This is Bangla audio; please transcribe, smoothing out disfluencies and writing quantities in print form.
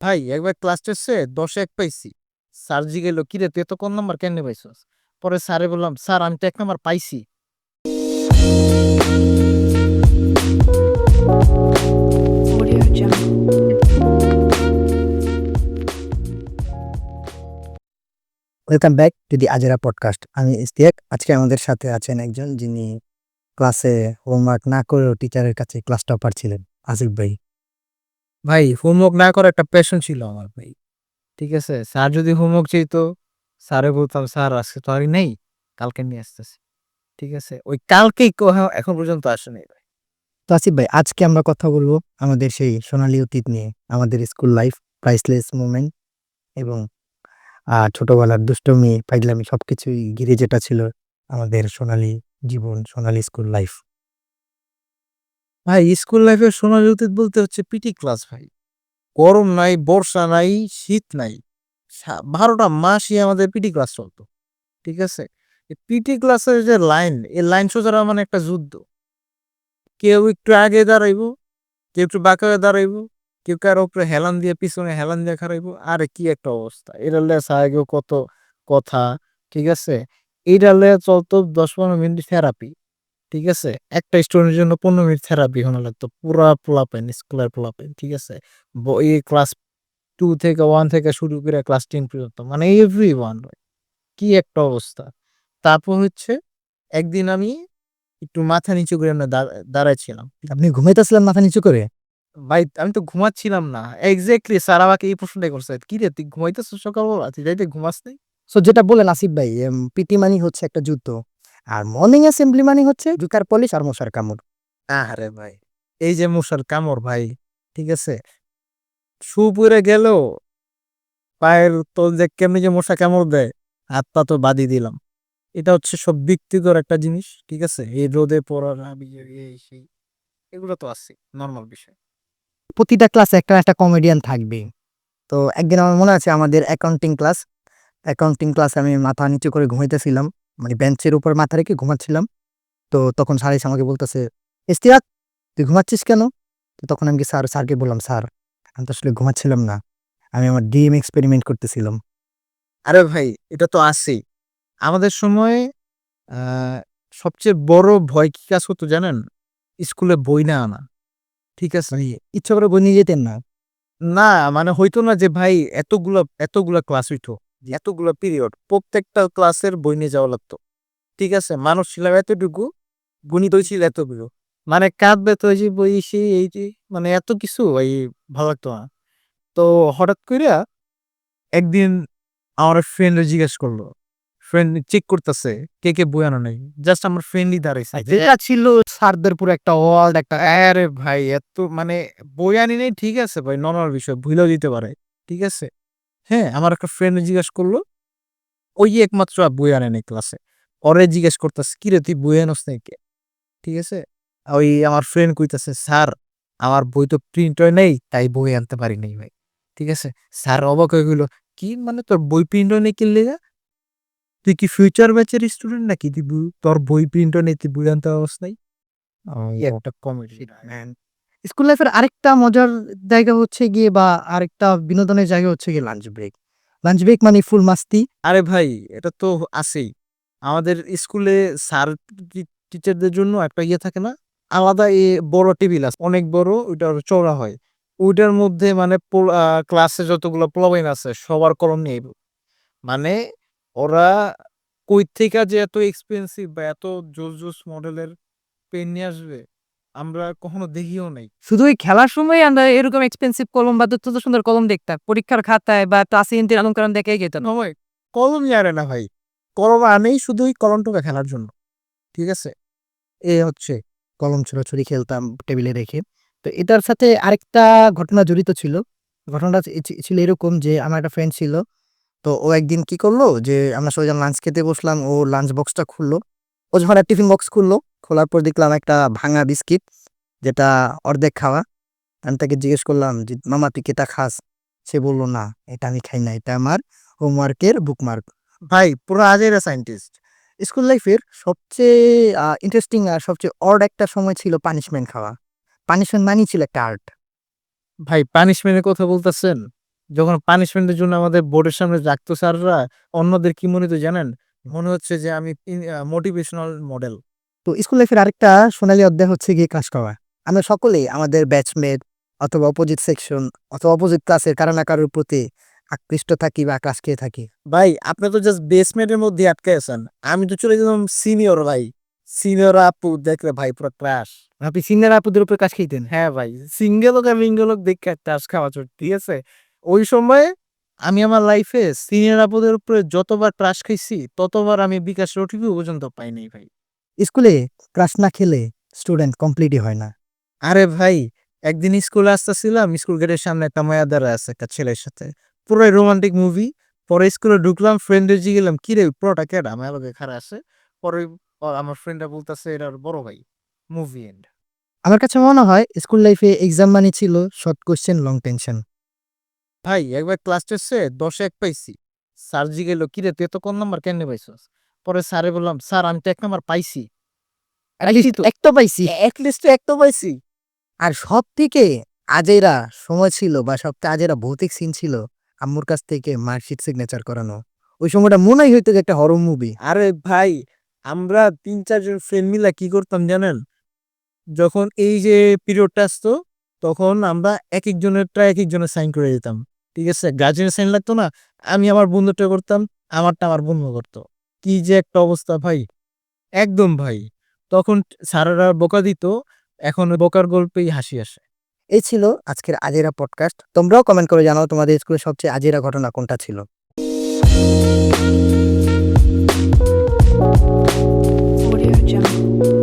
ভাই একবার ক্লাস টেস্টে 10-1 পাইছি। স্যার জিগাইলো, "কিরে তুই এত কম নাম্বার কেমনে পাইছস?" পরে স্যারে বললাম, "স্যার আমি তো 1 নাম্বার পাইছি।" Audio Jungle. Welcome back to the Ajaira podcast. আমি ইশতিয়াক। আজকে আমাদের সাথে আছেন একজন যিনি ক্লাসে হোমওয়ার্ক না করেও টিচারের কাছে ক্লাস টপার ছিলেন, আসিফ ভাই। ভাই হোমওয়ার্ক না করার একটা প্যাশন ছিল আমার ভাই। ঠিক আছে? স্যার যদি হোমওয়ার্ক চাইতো, স্যারে বলতাম, "স্যার আজকে তো আর নেই, কালকে নিয়ে আসতেছি।" ঠিক আছে? ওই কালকেই এখন পর্যন্ত আসে নাই ভাই। তো আসিফ ভাই, আজকে আমরা কথা বলবো আমাদের সেই সোনালী অতীত নিয়ে, আমাদের স্কুল লাইফ, প্রাইসলেস মোমেন্ট এবং ছোটবেলার দুষ্টুমি, ফাইজলামি সবকিছুই ঘিরে যেটা ছিল আমাদের সোনালী জীবন, সোনালী স্কুল লাইফ। ভাই স্কুল লাইফের সোনালী অতীত বলতে হচ্ছে পিটি ক্লাস ভাই। গরম নাই, বর্ষা নাই, শীত নাই। ১২টা মাসই আমাদের পিটি ক্লাস চলতো। ঠিক আছে? এই পিটি ক্লাসের যে লাইন, এই লাইন সোজা মানে একটা যুদ্ধ। কেউ একটু আগে দাঁড়াইবো, কেউ একটু বাঁকা হয়ে দাঁড়াইবো, কেউ কারো উপরে হেলান দিয়ে পিছনে হেলান দিয়ে খাড়াইবো। আরে কি একটা অবস্থা! এটার লইয়া স্যারেগো কত কথা, ঠিক আছে? এইটার লইয়া চলতো ১০-১৫ মিনিট থেরাপি। ঠিক আছে? একটা স্টুডেন্টের জন্য ১৫ মিনিট থেরাপি হওয়া লাগতো। পুরা পোলাপাইন, স্কুলের পোলাপাইন। ঠিক আছে? এই ক্লাস 2 থেকে 1 থেকে শুরু করে ক্লাস 10 পর্যন্ত। মানে এভরিওয়ান ভাই। কি একটা অবস্থা! তারপর হচ্ছে একদিন আমি একটু মাথা নিচু করে আমরা দাঁড়াইছিলাম। আপনি ঘুমাইতেছিলেন মাথা নিচু করে? ভাই আমি তো ঘুমাচ্ছিলাম না। এক্সাক্টলি স্যার আমাকে এই প্রশ্নটাই করছে। "কিরে তুই ঘুমাইতেছস সকালবেলা? তুই রাইতে ঘুমাস নাই?" সো যেটা বললেন আসিফ ভাই, পিটি মানি হচ্ছে একটা যুদ্ধ। আর মর্নিং অ্যাসেম্বলি মানি হচ্ছে জুতার পলিশ আর মশার কামড়। আহারে ভাই! এই যে মশার কামড় ভাই, ঠিক আছে? শু পইড়া গেলেও পায়ের তল দিয়ে কেমনি যে মশা কামড় দেয়, হাত পা তো বাদই দিলাম। এটা হচ্ছে সব বিরক্তিকর একটা জিনিস। ঠিক আছে? এই রোদে পড়া এই সেই এগুলো তো আছেই, নরমাল বিষয়। প্রতিটা ক্লাসে একটা না একটা কমেডিয়ান থাকবেই। তো একদিন আমার মনে আছে আমাদের অ্যাকাউন্টিং ক্লাসে আমি মাথা নিচু করে ঘুমাইতেছিলাম। মানে বেঞ্চের উপর মাথা রেখে ঘুমাচ্ছিলাম। তো তখন স্যার এসে আমাকে বলতেছে, "ইশতিয়াক, তুই ঘুমাচ্ছিস কেন?" তো তখন আমি স্যারকে বললাম, "স্যার, আমি তো আসলে ঘুমাচ্ছিলাম না। আমি আমার ড্রিম এক্সপেরিমেন্ট করতেছিলাম।" আরে ভাই এটা তো আছেই। আমাদের সময়ে আ সবচেয়ে বড় ভয় কি কাজ করতো জানেন? স্কুলে বই না আনা। ঠিক আছে? মানে ইচ্ছা করে বই নিয়ে যেতেন না। না মানে হইতো না যে ভাই এতগুলা ক্লাস হইতো। এতগুলা পিরিয়ড। প্রত্যেকটা ক্লাসের বই নিয়ে যাওয়া লাগতো। ঠিক আছে? মানুষ ছিলাম এতটুকু, গণিত হইছিল এতগুলো। মানে কাঁধ ব্যথা হইছে, বই সেই এই যে মানে এত কিছু ভাল লাগতো না। তো হঠাৎ কইরা একদিন আমার ফ্রেন্ডরে জিজ্ঞেস করলো। ফ্রেন্ড চেক করতেছে কে বই আনে নাই। জাস্ট আমার ফ্রেন্ডই দাঁড়াইছে। যেটা ছিল স্যারদের পুরো একটা ওয়ার্ল্ড একটা আরে ভাই এত মানে বই আনি নাই ঠিক আছে ভাই নরমাল বিষয় ভুলেও দিতে পারে। ঠিক আছে? হ্যাঁ, আমার একটা ফ্রেন্ড জিজ্ঞেস করলো, ওই একমাত্র বই আনে নাই ক্লাসে। ওরে জিজ্ঞেস করতেছে, "কিরে তুই বই আনস নাই কে?" ঠিক আছে? ওই আমার ফ্রেন্ড কইতাছে, "স্যার আমার বই তো প্রিন্ট হয় নাই তাই বই আনতে পারি নাই ভাই।" ঠিক আছে? স্যার অবাক হয়ে গেল, "কি মানে তোর বই প্রিন্ট হয় নাই কি লিগা? তুই কি ফিউচার ব্যাচের স্টুডেন্ট নাকি? তোর বই প্রিন্ট হয় নাই তুই বই আনতে পারস নাই?" কি ও একটা কমেডি শিট ভাই। ম্যান! স্কুল লাইফের আরেকটা মজার জায়গা হচ্ছে গিয়ে বা আরেকটা বিনোদনের জায়গা হচ্ছে গিয়ে লাঞ্চ ব্রেক। লাঞ্চ ব্রেক মানে ফুল মাস্তি। আরে ভাই এটা তো আছেই। আমাদের স্কুলে স্যার টিচারদের জন্য একটা থাকে না? আলাদা বড় টেবিল আছে। অনেক বড় ওইটা চওড়া হয়। ওইটার মধ্যে মানে ক্লাসে যতগুলো পোলাপাইন আছে সবার কলম নিয়ে আইব। মানে ওরা কই থেকে যে এত এক্সপেন্সিভ বা এত জোস মডেলের পেন নিয়ে আসবে আমরা কখনো দেখিও নাই। শুধু ওই খেলার সময় আমরা এরকম এক্সপেন্সিভ কলম বা যত সুন্দর কলম দেখতাম। পরীক্ষার খাতায় বা ক্লাস ইন্টের অলংকরণ দেখেই যেতাম। সময় কলমই আনে না ভাই। কলম আনেই শুধু ওই কলমটুকা খেলার জন্য। ঠিক আছে? এ হচ্ছে কলম ছোড়াছুড়ি খেলতাম টেবিলে রেখে। তো এটার সাথে আরেকটা ঘটনা জড়িত ছিল। ঘটনাটা ছিল এরকম যে আমার একটা ফ্রেন্ড ছিল। তো ও একদিন কি করলো যে আমরা সবাই যখন লাঞ্চ খেতে বসলাম ও লাঞ্চ বক্সটা খুললো। ও যখন একটা টিফিন বক্স খুললো, খোলার পর দেখলাম একটা ভাঙা বিস্কিট যেটা অর্ধেক খাওয়া। আমি তাকে জিজ্ঞেস করলাম যে, "মামা তুই কি এটা খাস?" সে বলল, "না, এটা আমি খাই না। এটা আমার হোমওয়ার্কের বুকমার্ক।" ভাই পুরা আজেরা সায়েন্টিস্ট। স্কুল লাইফের সবচেয়ে ইন্টারেস্টিং আর সবচেয়ে অড একটা সময় ছিল পানিশমেন্ট খাওয়া। পানিশমেন্ট মানেই ছিল একটা আর্ট। ভাই পানিশমেন্ট এর কথা বলতেছেন? যখন পানিশমেন্টের জন্য আমাদের বোর্ডের সামনে রাখতো স্যাররা, অন্যদের কি মনে হতো জানেন? মনে হচ্ছে যে আমি মোটিভেশনাল মডেল। তো স্কুল লাইফের আরেকটা সোনালী অধ্যায় হচ্ছে গিয়ে ক্লাস করা। আমরা সকলেই আমাদের ব্যাচমেট অথবা অপোজিট সেকশন অথবা অপোজিট ক্লাসের কারো না কারোর প্রতি আকৃষ্ট থাকি বা ক্লাস খেয়ে থাকি। ভাই আপনি তো জাস্ট বেসমেন্টের মধ্যে আটকে আছেন, আমি তো চলে যেতাম সিনিয়র ভাই। সিনিয়র আপু দেখলে ভাই পুরো ক্রাশ। আপনি সিনিয়র আপুদের উপরে ক্লাস খেতেন? হ্যাঁ ভাই, সিঙ্গেল হোক আর মিঙ্গেল হোক দেখে ক্রাশ খাওয়া চোট, ঠিক আছে? ওই সময় আমি আমার লাইফে সিনিয়র আপুদের উপরে যতবার ক্রাশ খাইছি ততবার আমি বিকাশ ওটিপি পর্যন্ত পাই নাই ভাই। স্কুলে ক্লাস না খেলে স্টুডেন্ট কমপ্লিটই হয় না। আরে ভাই, একদিন স্কুলে আসতেছিলাম, স্কুল গেটের সামনে একটা মায়া দাঁড়া আছে একটা ছেলের সাথে, পুরোই রোমান্টিক মুভি। পরে স্কুলে ঢুকলাম, ফ্রেন্ডের জি গেলাম কিরে পুরোটা কেডা, আমার লগে খাড়া আছে। পরে আমার ফ্রেন্ডরা বলতেছে এটার বড় ভাই। Movie end. আমার কাছে মনে হয় স্কুল লাইফে এক্সাম মানে ছিল শর্ট কোশ্চেন লং টেনশন। ভাই একবার ক্লাস টেস্টে 10 1 পাইছি। স্যার জি গেল কিরে তুই এত কম নাম্বার কেন পাইছস? পরে স্যারে বললাম স্যার আমি তো 1 নাম্বার পাইছি। একটা পাইছি। অ্যাটলিস্ট তো 1 তো পাইছি। আর সব থেকে আজেরা সময় ছিল বা সবথেকে আজেরা ভৌতিক সিন ছিল আম্মুর কাছ থেকে মার্কশিট সিগনেচার করানো। ওই সময়টা মনেই হইতো যে একটা হরর মুভি। আরে ভাই, আমরা 3 4 জন ফ্রেন্ড মিলে কি করতাম জানেন? যখন এই যে পিরিয়ডটা আসতো তখন আমরা একেকজনেরটা একেকজনের সাইন করে দিতাম। ঠিক আছে? গার্জিয়ানের সাইন লাগতো না? আমি আমার বন্ধুরটা করতাম, আমারটা আমার বন্ধু করতো। কি যে একটা অবস্থা ভাই! একদম ভাই। তখন স্যারেরা বকা দিত, এখন ওই বকার গল্পেই হাসি আসে। এই ছিল আজকের আজেরা পডকাস্ট। তোমরাও কমেন্ট করে জানাও তোমাদের স্কুলের সবচেয়ে আজেরা ঘটনা কোনটা ছিল। Audio Jungle.